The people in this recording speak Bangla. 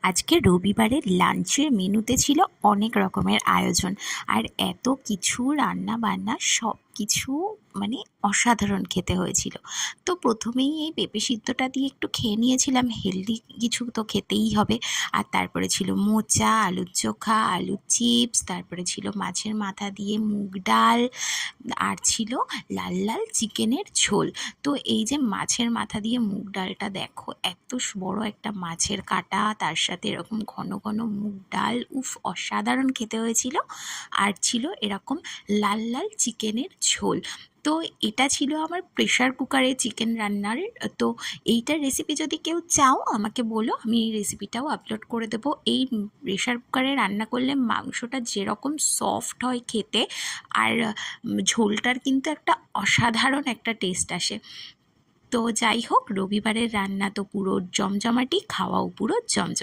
আজকে রবিবারের লাঞ্চের মেনুতে ছিল অনেক রকমের আয়োজন। আর এত কিছু রান্না বান্না সব কিছু মানে অসাধারণ খেতে হয়েছিল। তো প্রথমেই এই পেঁপে সিদ্ধটা দিয়ে একটু খেয়ে নিয়েছিলাম, হেলদি কিছু তো খেতেই হবে। আর তারপরে ছিল মোচা, আলুর চোখা, আলুর চিপস, তারপরে ছিল মাছের মাথা দিয়ে মুগ ডাল, আর ছিল লাল লাল চিকেনের ঝোল। তো এই যে মাছের মাথা দিয়ে মুগ ডালটা দেখো, এত বড় একটা মাছের কাটা, তার সাথে এরকম ঘন ঘন মুগ ডাল, উফ অসাধারণ খেতে হয়েছিল। আর ছিল এরকম লাল লাল চিকেনের ঝোল। তো এটা ছিল আমার প্রেশার কুকারে চিকেন রান্নার। তো এইটার রেসিপি যদি কেউ চাও আমাকে বলো, আমি এই রেসিপিটাও আপলোড করে দেবো। এই প্রেশার কুকারে রান্না করলে মাংসটা যেরকম সফট হয় খেতে, আর ঝোলটার কিন্তু একটা অসাধারণ একটা টেস্ট আসে। তো যাই হোক, রবিবারের রান্না তো পুরো জমজমাটি, খাওয়াও পুরো জমজমাটি।